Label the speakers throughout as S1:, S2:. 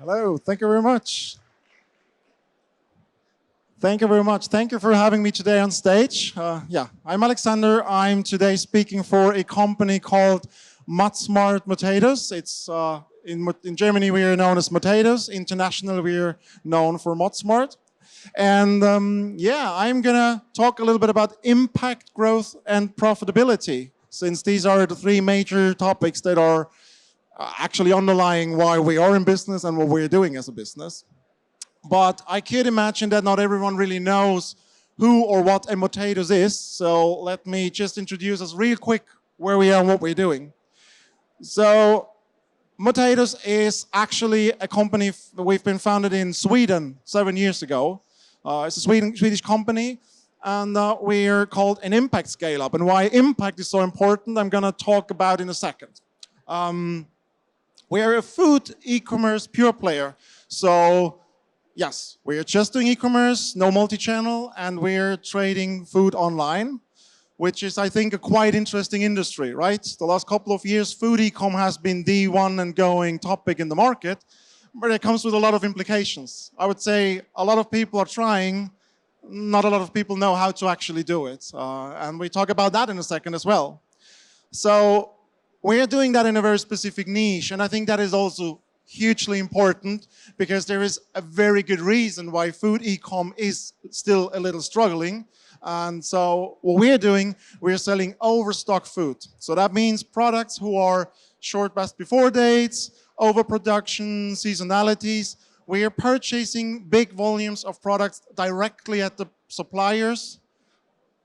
S1: Hello, thank you very much. Thank you very much. Thank you for having me today on stage. I'm Alexander. I'm today speaking for a company called Motatos. It's in Germany we are known as Motatos. Internationally we are known for Motsmart. And I'm gonna talk a little bit about impact, growth, and profitability, since these are the three major topics that are actually underlying why we are in business and what we're doing as a business. But I could imagine that not everyone really knows who or what a Motatos is. So let me just introduce us real quick where we are and what we're doing. So Motatos is actually a company we've been founded in Sweden 7 years ago. It's a Swedish company, and we are called an impact scale-up. And why impact is so important, I'm going to talk about in a second. We are a food e-commerce pure player. So yes, we are just doing e-commerce, no multi-channel, and we're trading food online, which is, I think, a quite interesting industry, right? The last couple of years, food e-com has been the one and going topic in the market, but it comes with a lot of implications. I would say a lot of people are trying, not a lot of people know how to actually do it. And we talk about that in a second as well. So we're doing that in a very specific niche, and I think that is also hugely important because there is a very good reason why food e-com is still a little struggling. And so what we're doing, we're selling overstock food. So that means products who are short best before dates, overproduction, seasonalities. We are purchasing big volumes of products directly at the suppliers,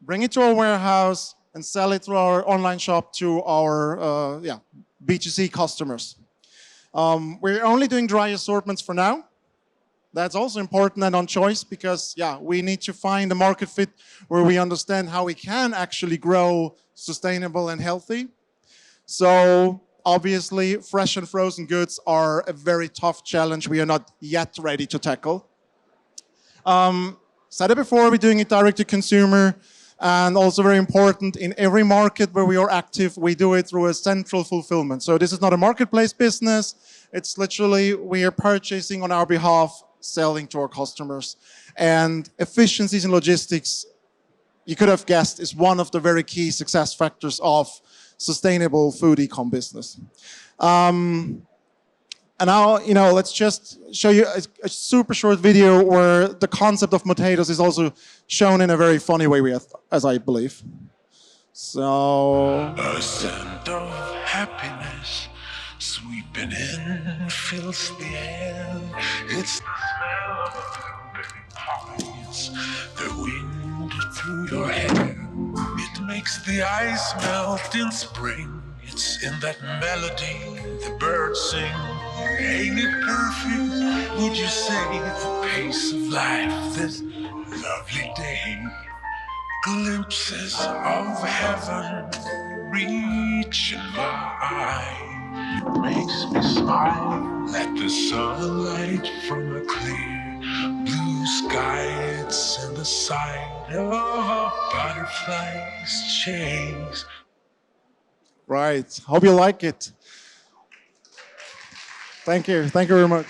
S1: bring it to our warehouse, and sell it through our online shop to our B2C customers. We're only doing dry assortments for now. That's also important and on choice because, we need to find a market fit where we understand how we can actually grow sustainable and healthy. So obviously, fresh and frozen goods are a very tough challenge we are not yet ready to tackle. Said it before, we're doing it direct to consumer. And also very important, in every market where we are active, we do it through a central fulfillment. So this is not a marketplace business. It's literally we are purchasing on our behalf, selling to our customers. And efficiencies in logistics, you could have guessed, is one of the very key success factors of sustainable food e-com business. And now, let's just show you a super short video where the concept of Motatos is also shown in a very funny way, as I believe. So
S2: a scent of happiness sweeping in fills the air. It's the smell of a blueberry pie. It's the wind through your hair. It makes the ice melt in spring. It's in that melody the birds sing. Ain't it perfect, would you say, the pace of life this lovely day? Glimpses of heaven reach in my eye. Makes me smile at the sunlight from a clear blue sky. It's in the sight of a butterfly's chase.
S1: right, hope you like it. Thank you very much.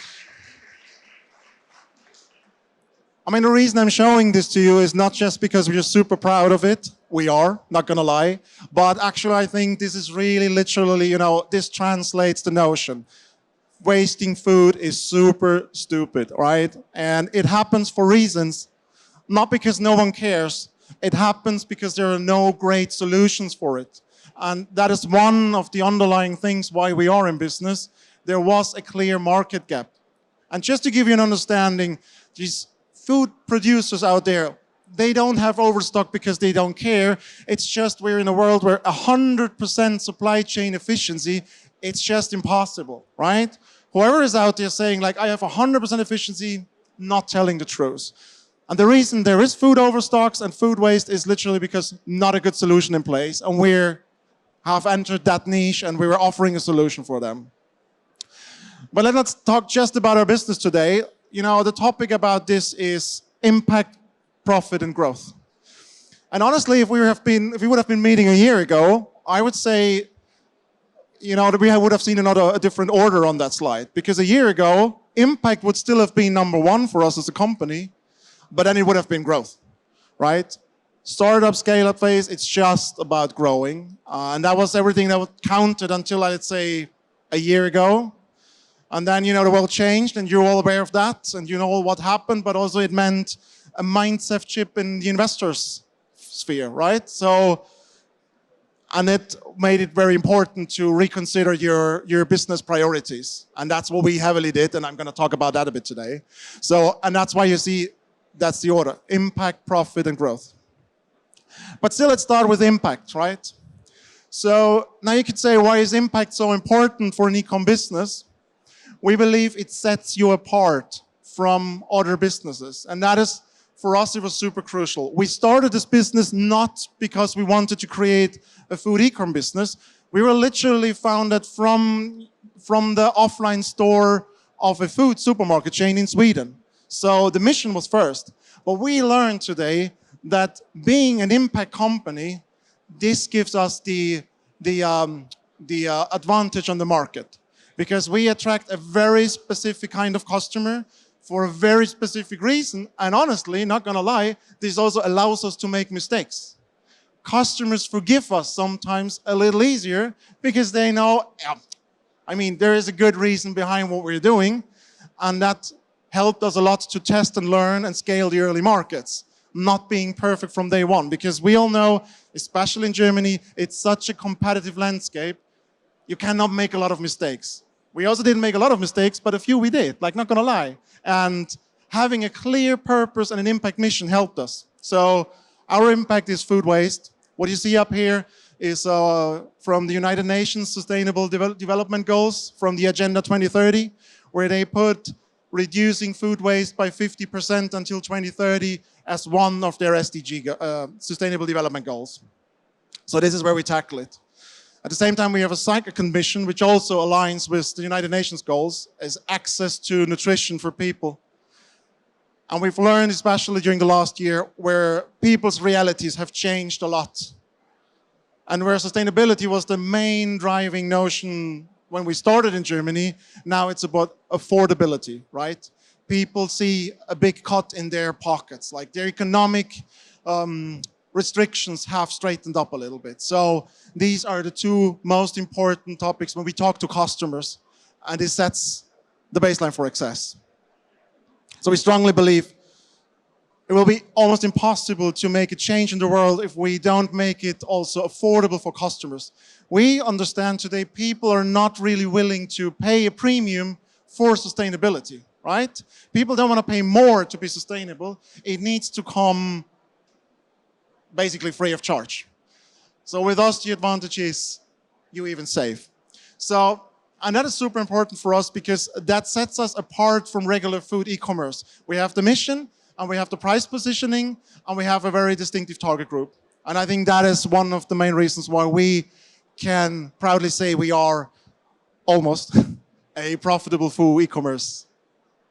S1: I mean, the reason I'm showing this to you is not just because we're super proud of it. We are, not gonna lie. But actually, I think this is really literally, this translates the notion. Wasting food is super stupid, right? And it happens for reasons, not because no one cares. It happens because there are no great solutions for it. And that is one of the underlying things why we are in business. There was a clear market gap. And just to give you an understanding, these food producers out there, they don't have overstock because they don't care. It's just we're in a world where 100% supply chain efficiency, it's just impossible, right? Whoever is out there saying like, I have 100% efficiency, not telling the truth. And the reason there is food overstocks and food waste is literally because not a good solution in place. And we have entered that niche and we were offering a solution for them. But let's talk just about our business today. The topic about this is impact, profit, and growth. And honestly, if we would have been meeting a year ago, I would say, that we would have seen a different order on that slide. Because a year ago, impact would still have been number one for us as a company, but then it would have been growth, right? Startup, scale-up phase, it's just about growing. And that was everything that counted until, let's say, a year ago. And then, the world changed, and you're all aware of that, and you know what happened, but also it meant a mindset shift in the investors' sphere, right? And it made it very important to reconsider your business priorities. And that's what we heavily did, and I'm going to talk about that a bit today. And that's why you see that's the order: impact, profit, and growth. But still, let's start with impact, right? So now you could say, why is impact so important for an e-com business? We believe it sets you apart from other businesses. And that is, for us, it was super crucial. We started this business not because we wanted to create a food e-com business. We were literally founded from the offline store of a food supermarket chain in Sweden. So the mission was first. But we learned today that being an impact company, this gives us the advantage on the market, because we attract a very specific kind of customer for a very specific reason. And honestly, not gonna lie, this also allows us to make mistakes. Customers forgive us sometimes a little easier because they know, there is a good reason behind what we're doing, and that helped us a lot to test and learn and scale the early markets. Not being perfect from day one, because we all know, especially in Germany, it's such a competitive landscape. You cannot make a lot of mistakes. We also didn't make a lot of mistakes, but a few we did, not gonna lie. And having a clear purpose and an impact mission helped us. So our impact is food waste. What you see up here is from the United Nations Sustainable Development Goals, from the Agenda 2030, where they put reducing food waste by 50% until 2030 as one of their SDG, Sustainable Development Goals. So this is where we tackle it. At the same time, we have a second mission, which also aligns with the United Nations goals, is access to nutrition for people. And we've learned, especially during the last year, where people's realities have changed a lot. And where sustainability was the main driving notion when we started in Germany, now it's about affordability, right? People see a big cut in their pockets, like their economic restrictions have straightened up a little bit. So these are the two most important topics when we talk to customers, and this sets the baseline for success. So we strongly believe it will be almost impossible to make a change in the world if we don't make it also affordable for customers. We understand today people are not really willing to pay a premium for sustainability, right? People don't want to pay more to be sustainable. It needs to come basically free of charge. So with us, the advantage is you even save. And that is super important for us because that sets us apart from regular food e-commerce. We have the mission, and we have the price positioning, and we have a very distinctive target group. And I think that is one of the main reasons why we can proudly say we are almost a profitable food e-commerce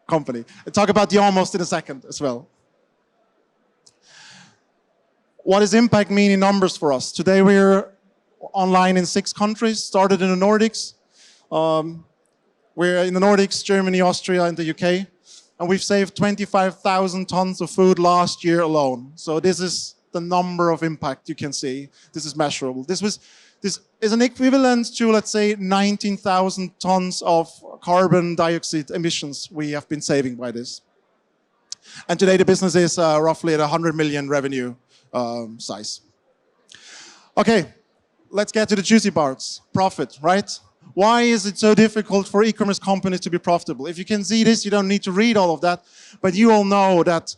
S1: company. I'll talk about the almost in a second as well. What does impact mean in numbers for us? Today we're online in 6 countries, started in the Nordics. We're in the Nordics, Germany, Austria, and the UK. And we've saved 25,000 tons of food last year alone. So this is the number of impact you can see. This is measurable. This is an equivalent to, let's say, 19,000 tons of carbon dioxide emissions we have been saving by this. And today the business is roughly at 100 million revenue size. Okay, let's get to the juicy parts. Profit, right? Why is it so difficult for e-commerce companies to be profitable? If you can see this, you don't need to read all of that, but you all know that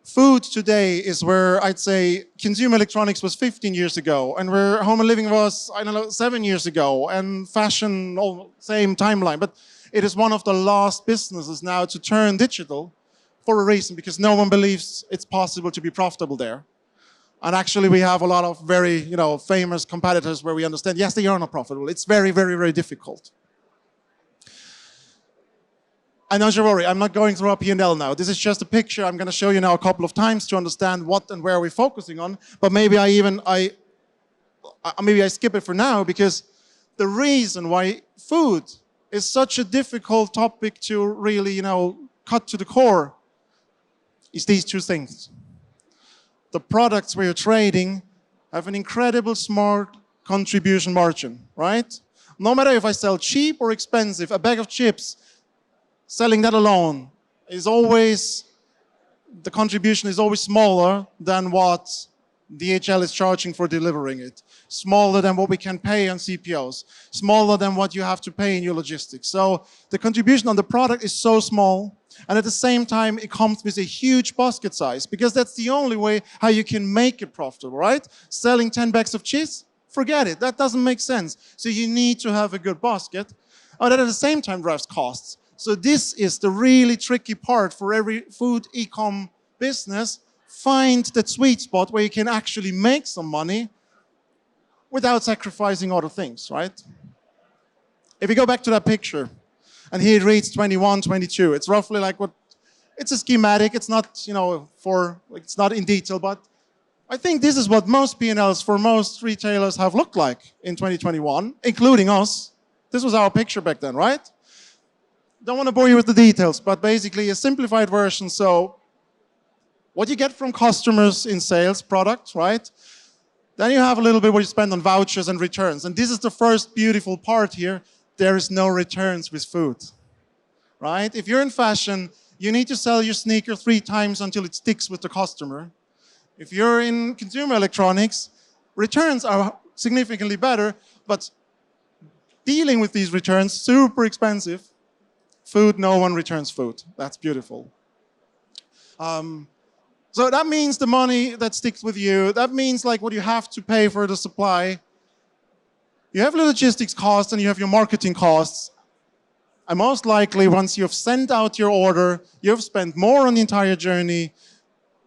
S1: food today is where I'd say consumer electronics was 15 years ago, and where home and living was, 7 years ago, and fashion, all same timeline. But it is one of the last businesses now to turn digital for a reason, because no one believes it's possible to be profitable there. And actually, we have a lot of very, famous competitors where we understand, yes, they are not profitable. It's very, very, very difficult. And don't you worry, I'm not going through our P&L now. This is just a picture I'm going to show you now a couple of times to understand what and where we're focusing on. But maybe I skip it for now, because the reason why food is such a difficult topic to really, cut to the core is these two things. The products we are trading have an incredible smart contribution margin, right? No matter if I sell cheap or expensive, a bag of chips, selling that alone is always, the contribution is always smaller than what DHL is charging for delivering it, smaller than what we can pay on CPOs, smaller than what you have to pay in your logistics. So the contribution on the product is so small, and at the same time it comes with a huge basket size, because that's the only way how you can make it profitable, right? Selling 10 bags of cheese, forget it, that doesn't make sense. So you need to have a good basket, but that at the same time drives costs. So this is the really tricky part for every food e-com business. Find that sweet spot where you can actually make some money without sacrificing other things, right? If you go back to that picture, and here it reads 21, 22, it's roughly like what, it's a schematic, it's not, it's not in detail, but I think this is what most P&Ls for most retailers have looked like in 2021, including us. This was our picture back then, right? Don't want to bore you with the details, but basically a simplified version. So what you get from customers in sales products, right? Then you have a little bit what you spend on vouchers and returns. And this is the first beautiful part here. There is no returns with food, right? If you're in fashion, you need to sell your sneaker 3 times until it sticks with the customer. If you're in consumer electronics, returns are significantly better, but dealing with these returns, super expensive. Food, no one returns food. That's beautiful. So that means the money that sticks with you, that means like what you have to pay for the supply. You have the logistics costs and you have your marketing costs. And most likely, once you've sent out your order, you've spent more on the entire journey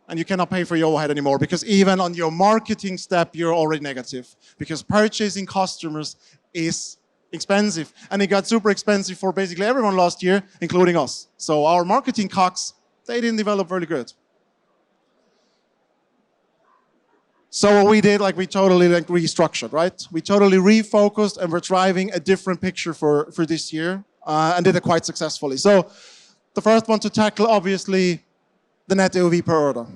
S1: and you cannot pay for your overhead anymore, because even on your marketing step, you're already negative, because purchasing customers is expensive. And it got super expensive for basically everyone last year, including us. So our marketing costs, they didn't develop very good. So what we did, we totally restructured, right? We totally refocused and we're driving a different picture for this year, and did it quite successfully. So the first one to tackle, obviously, the net AOV per order.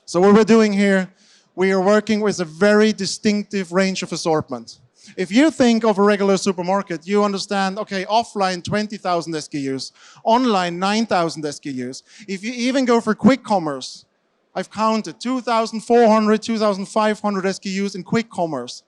S1: So what we're doing here, we are working with a very distinctive range of assortment. If you think of a regular supermarket, you understand, okay, offline 20,000 SKUs, online 9,000 SKUs. If you even go for quick commerce, I've counted 2,400, 2,500 SKUs in quick commerce.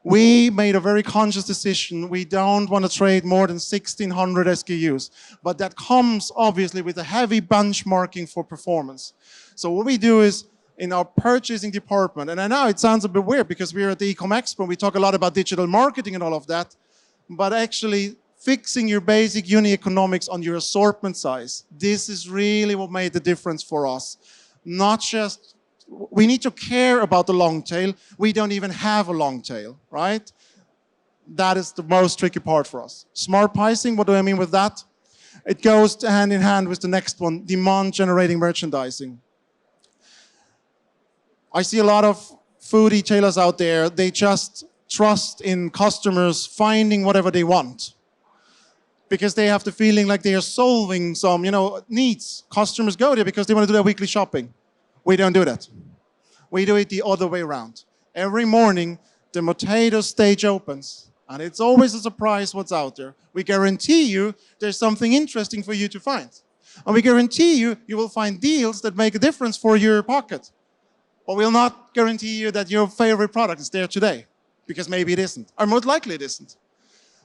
S1: We made a very conscious decision. We don't want to trade more than 1,600 SKUs, but that comes obviously with a heavy benchmarking for performance. So what we do is, in our purchasing department, and I know it sounds a bit weird because we're at the Expo, we talk a lot about digital marketing and all of that, but actually fixing your basic unit economics on your assortment size, this is really what made the difference for us. Not just, we need to care about the long tail, we don't even have a long tail, right? That is the most tricky part for us. Smart pricing, what do I mean with that? It goes hand in hand with the next one, demand generating merchandising. I see a lot of food retailers out there, they just trust in customers finding whatever they want, because they have the feeling like they are solving some, needs. Customers go there because they want to do their weekly shopping. We don't do that. We do it the other way around. Every morning, the Motatos stage opens, and it's always a surprise what's out there. We guarantee you there's something interesting for you to find. And we guarantee you, you will find deals that make a difference for your pocket. But we'll not guarantee you that your favorite product is there today, because maybe it isn't, or most likely it isn't.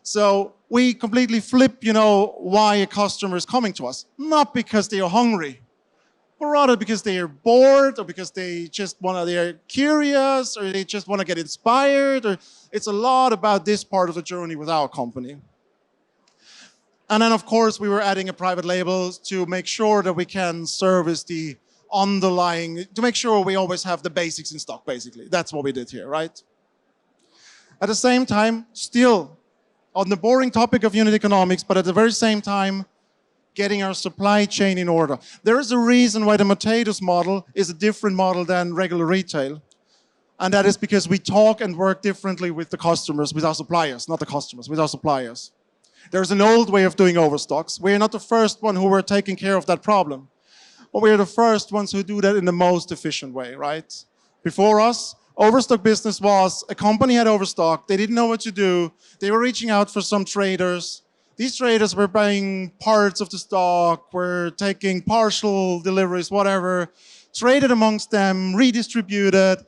S1: So we completely flip, why a customer is coming to us. Not because they are hungry, but rather because they are bored, or because they just they're curious, or they just want to get inspired, or it's a lot about this part of the journey with our company. And then, of course, we were adding a private label to make sure that we can service the underlying, to make sure we always have the basics in stock, basically. That's what we did here, right? At the same time, still on the boring topic of unit economics, but at the very same time, getting our supply chain in order. There is a reason why the Motatos model is a different model than regular retail. And that is because we talk and work differently with the customers, with our suppliers, not the customers, with our suppliers. There's an old way of doing overstocks. We're not the first one who were taking care of that problem. But we're the first ones who do that in the most efficient way, right? Before us, overstock business was a company had overstock. They didn't know what to do. They were reaching out for some traders. These traders were buying parts of the stock, were taking partial deliveries, whatever, traded amongst them, redistributed,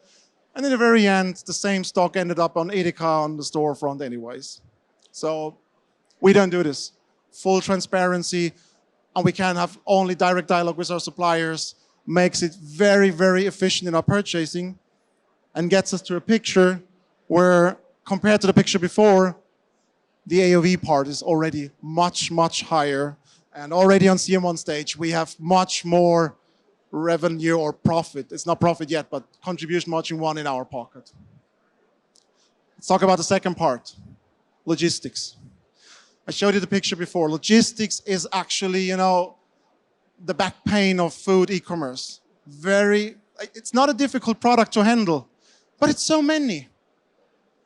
S1: and in the very end, the same stock ended up on Edeka on the storefront anyways. So we don't do this. Full transparency, and we can have only direct dialogue with our suppliers, makes it very, very efficient in our purchasing, and gets us to a picture where, compared to the picture before, the AOV part is already much, much higher. And already on CM1 stage, we have much more revenue or profit. It's not profit yet, but contribution margin 1 in our pocket. Let's talk about the second part, logistics. I showed you the picture before. Logistics is actually, you know, the back pain of food e-commerce. It's not a difficult product to handle, but it's so many.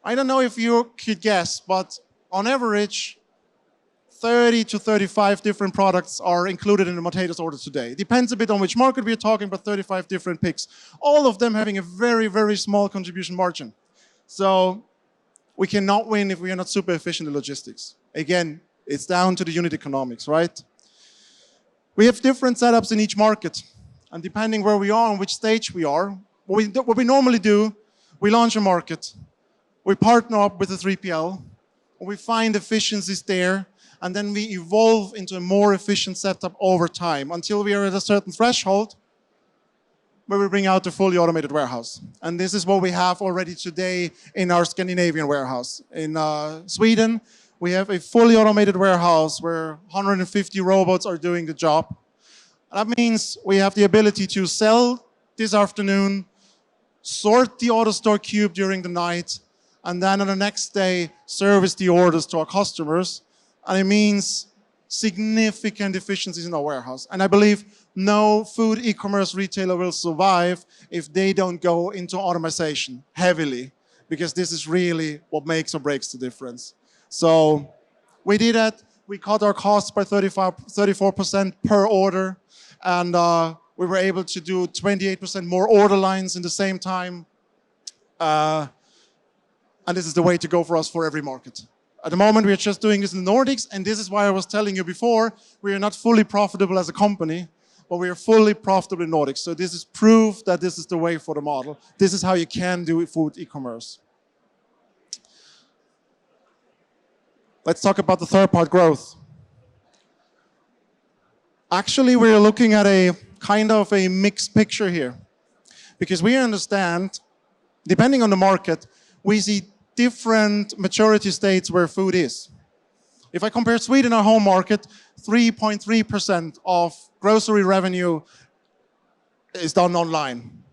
S1: I don't know if you could guess, but on average, 30 to 35 different products are included in the Motatos order today. It depends a bit on which market we're talking, but 35 different picks. All of them having a very, very small contribution margin. So we cannot win if we are not super efficient in logistics. Again, it's down to the unit economics, right? We have different setups in each market. And depending where we are and which stage we are, what we normally do, we launch a market, we partner up with a 3PL, we find efficiencies there, and then we evolve into a more efficient setup over time until we are at a certain threshold where we bring out the fully automated warehouse. And this is what we have already today in our Scandinavian warehouse. In Sweden, we have a fully automated warehouse where 150 robots are doing the job. That means we have the ability to sell this afternoon, sort the AutoStore cube during the night, and then on the next day, service the orders to our customers. And it means significant efficiencies in our warehouse. And I believe no food e-commerce retailer will survive if they don't go into automation heavily, because this is really what makes or breaks the difference. So we did that. We cut our costs by 34% per order. And we were able to do 28% more order lines in the same time. And this is the way to go for us for every market. At the moment, we are just doing this in the Nordics, and this is why I was telling you before, we are not fully profitable as a company, but we are fully profitable in Nordics. So this is proof that this is the way for the model. This is how you can do food e-commerce. Let's talk about the third part, growth. Actually, we're looking at a kind of a mixed picture here, because we understand, depending on the market, we see different maturity states where food is. If I compare Sweden, our home market, 3.3% of grocery revenue is done online.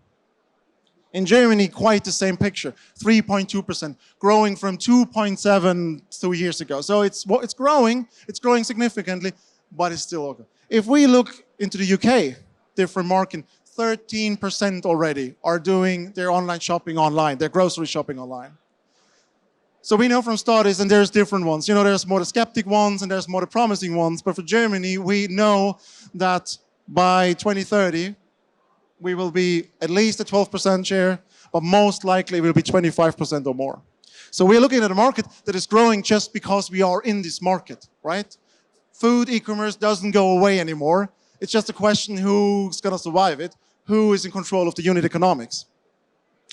S1: In Germany, quite the same picture, 3.2%, growing from 2.7 2 years ago. So it's growing significantly, but it's still okay. If we look into the UK, different market, 13% already are doing their online shopping online, their grocery shopping online. So we know from studies, and there's different ones. You know, there's more the skeptic ones and there's more the promising ones. But for Germany, we know that by 2030, we will be at least a 12% share, but most likely we'll be 25% or more. So we're looking at a market that is growing just because we are in this market, right? Food e-commerce doesn't go away anymore. It's just a question who's going to survive it, who is in control of the unit economics.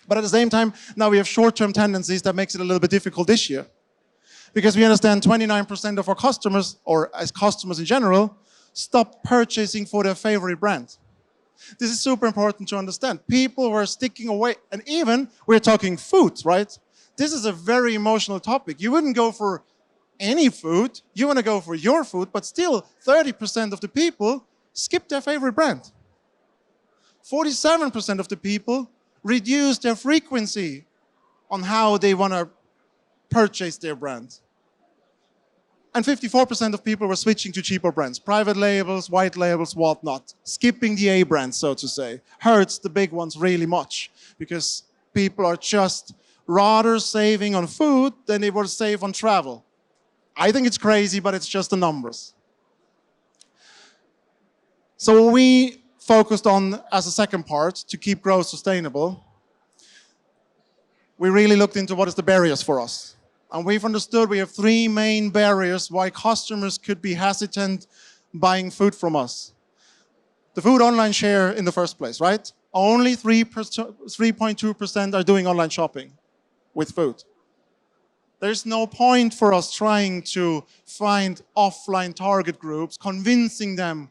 S1: But at the same time, now we have short-term tendencies that makes it a little bit difficult this year. Because we understand 29% of our customers, or as customers in general, stop purchasing for their favorite brand. This is super important to understand. People were sticking away, and even we're talking food, right? This is a very emotional topic. You wouldn't go for any food, you want to go for your food, but still 30% of the people skip their favorite brand. 47% of the people reduce their frequency on how they want to purchase their brand. And 54% of people were switching to cheaper brands, private labels, white labels, whatnot. Skipping the A brands, so to say, hurts the big ones really much, because people are just rather saving on food than they would save on travel. I think it's crazy, but it's just the numbers. So what we focused on as a second part to keep growth sustainable, we really looked into what is the barriers for us. And we've understood we have three main barriers why customers could be hesitant buying food from us. The food online share in the first place, right? Only 3.2% are doing online shopping with food. There's no point for us trying to find offline target groups, convincing them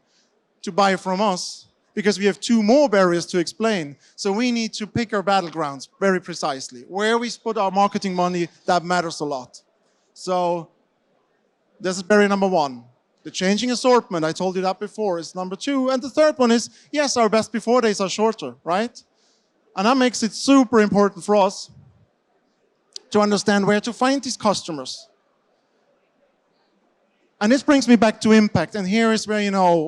S1: to buy from us, because we have two more barriers to explain. So we need to pick our battlegrounds very precisely. Where we put our marketing money, that matters a lot. So this is barrier number one. The changing assortment, I told you that before, is number two. And the third one is, yes, our best before days are shorter, right? And that makes it super important for us to understand where to find these customers. And this brings me back to impact, and here is where,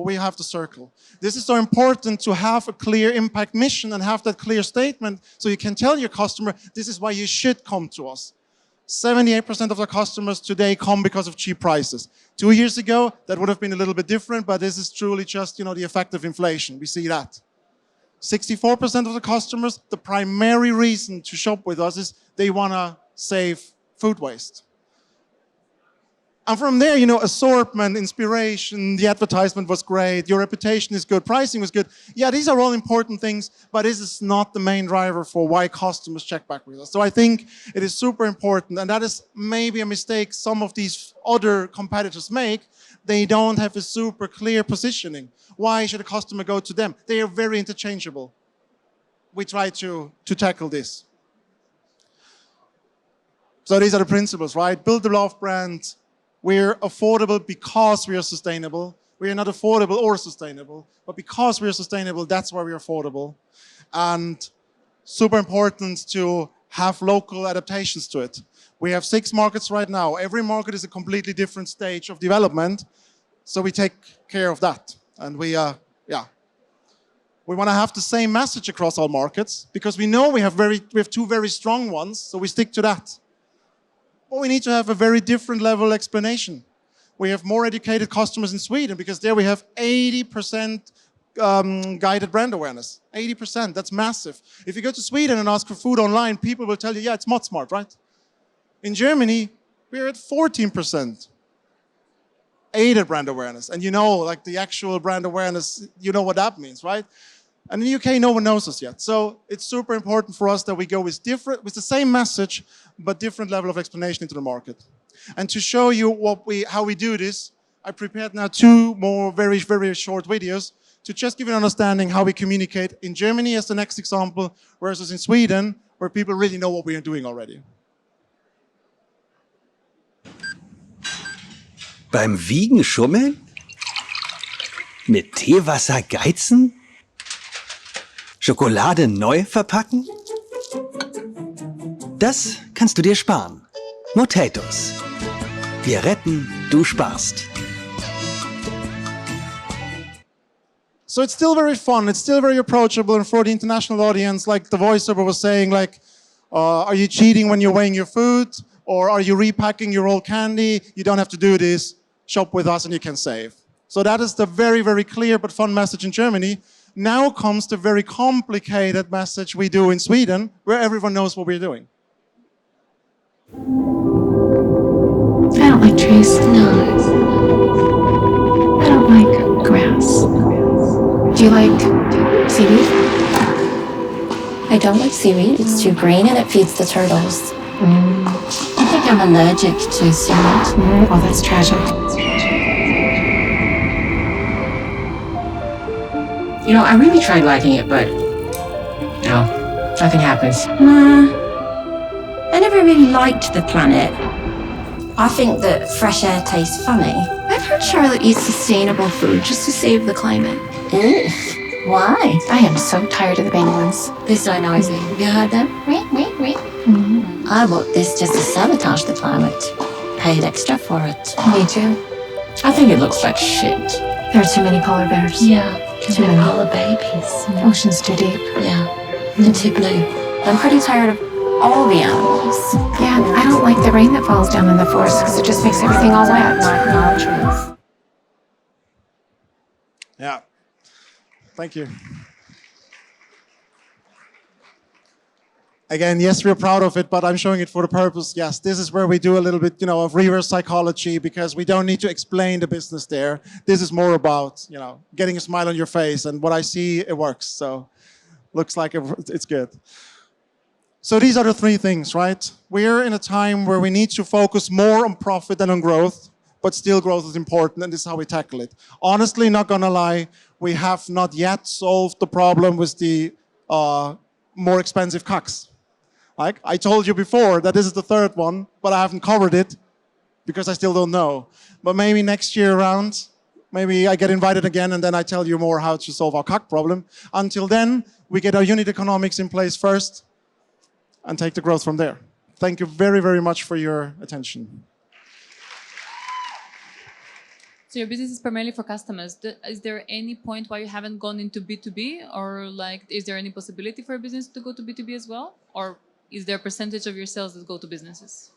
S1: we have the circle. This is so important to have a clear impact mission and have that clear statement so you can tell your customer, this is why you should come to us. 78% of the customers today come because of cheap prices. 2 years ago, that would have been a little bit different, but this is truly just, the effect of inflation. We see that. 64% of the customers, the primary reason to shop with us is they want to save food waste. And from there, assortment, inspiration, the advertisement was great, your reputation is good, pricing was good. Yeah, these are all important things, but this is not the main driver for why customers check back with us. So I think it is super important, and that is maybe a mistake some of these other competitors make. They don't have a super clear positioning. Why should a customer go to them? They are very interchangeable. We try to tackle this. So these are the principles, right? Build the love brand. We're affordable because we are sustainable. We are not affordable or sustainable, but because we are sustainable, that's why we're affordable. And super important to have local adaptations to it. We have 6 markets right now. Every market is a completely different stage of development, so we take care of that. And we want to have the same message across all markets because we know we have 2 very strong ones, so we stick to that. But we need to have a very different level explanation. We have more educated customers in Sweden because there we have 80% guided brand awareness. 80%, that's massive. If you go to Sweden and ask for food online, people will tell you, yeah, it's Motsmart, right? In Germany, we're at 14%. Aided brand awareness. And like the actual brand awareness, you know what that means, right? And in the UK, no one knows us yet. So it's super important for us that we go with the same message, but different level of explanation into the market. And to show you how we do this, I prepared now 2 more very, very short videos to just give you an understanding how we communicate in Germany as the next example, versus in Sweden, where people really know what we are doing already.
S3: Beim Wiegen schummeln? Mit Teewasser geizen? Schokolade neu verpacken? Das kannst du dir sparen. Motatos. Wir retten, du sparst.
S1: So it's still very fun, it's still very approachable, and for the international audience, like the voiceover was saying, are you cheating when you're weighing your food? Or are you repacking your old candy? You don't have to do this. Shop with us and you can save. So that is the very, very clear but fun message in Germany. Now comes the very complicated message we do in Sweden, where everyone knows what we're doing.
S4: I don't like trees. No. I don't like grass. Do you like seaweed? I don't like seaweed. It's too green and it feeds the turtles. I think I'm allergic to seaweed. Oh, that's tragic.
S5: I really tried liking it, but no, nothing happens.
S4: I never really liked the planet. I think that fresh air tastes funny. I've heard Charlotte eats sustainable food just to save the climate.
S5: Ugh. Why?
S4: I am so tired of the penguins.
S5: They're so noisy. Have you heard them? I bought this just to sabotage the climate. Paid extra for it.
S4: Me too.
S5: I think it looks like shit.
S4: There are too many polar bears.
S5: Yeah,
S4: Too many.
S5: polar babies.
S4: Ocean's too deep.
S5: Yeah, and too blue.
S4: I'm pretty tired of all the animals. Yeah, I don't like the rain that falls down in the forest because it just makes everything all wet.
S5: Not trees.
S1: Yeah. Thank you. Again, yes, we're proud of it, but I'm showing it for the purpose. Yes, this is where we do a little bit, of reverse psychology because we don't need to explain the business there. This is more about, getting a smile on your face, and what I see, it works. So, looks like it's good. So these are the three things, right? We're in a time where we need to focus more on profit than on growth, but still growth is important, and this is how we tackle it. Honestly, not gonna lie, we have not yet solved the problem with the more expensive CACs. Like I told you before that this is the third one, but I haven't covered it because I still don't know. But maybe next year around, maybe I get invited again and then I tell you more how to solve our CAC problem. Until then, we get our unit economics in place first and take the growth from there. Thank you very, very much for your attention.
S6: So your business is primarily for customers. Is there any point why you haven't gone into B2B, or is there any possibility for a business to go to B2B as well? Or is there a percentage of your sales that go to businesses?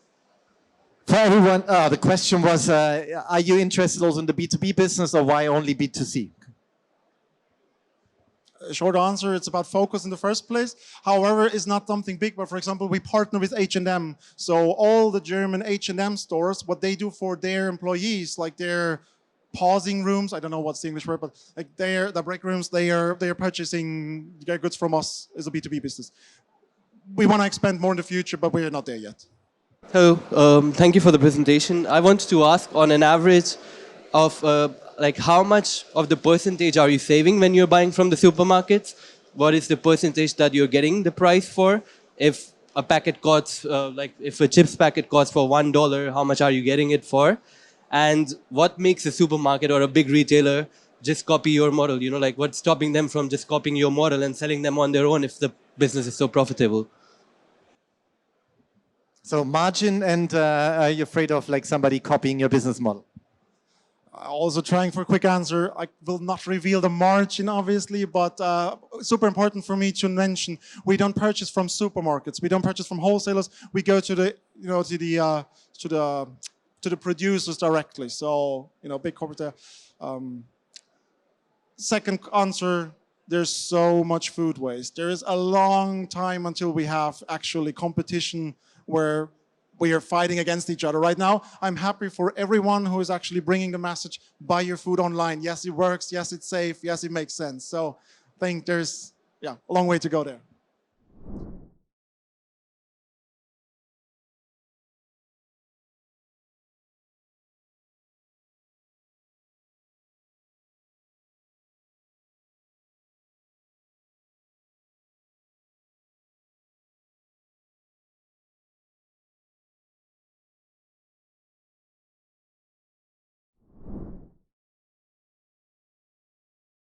S7: For everyone, the question was, are you interested also in the B2B business, or why only B2C?
S1: Short answer, it's about focus in the first place. However, it's not something big, but for example, we partner with H&M. So all the German H&M stores, what they do for their employees, like their pausing rooms, I don't know what's the English word, but like the break rooms, they are purchasing their goods from us as a B2B business. We want to expand more in the future, but we're not there yet.
S8: Hello, thank you for the presentation. I wanted to ask, on an average of how much of the percentage are you saving when you're buying from the supermarkets? What is the percentage that you're getting the price for? If a packet costs, if a chips packet costs for $1, how much are you getting it for? And what makes a supermarket or a big retailer just copy your model? What's stopping them from just copying your model and selling them on their own if the business is so profitable?
S7: So margin, and are you afraid of somebody copying your business model?
S1: Also trying for a quick answer, I will not reveal the margin, obviously, but super important for me to mention, we don't purchase from supermarkets, we don't purchase from wholesalers, we go to the, to the producers directly. So, big corporate. Second answer, there's so much food waste. There is a long time until we have actually competition where we are fighting against each other. Right now, I'm happy for everyone who is actually bringing the message, buy your food online. Yes, it works. Yes, it's safe. Yes, it makes sense. So I think there's a long way to go there.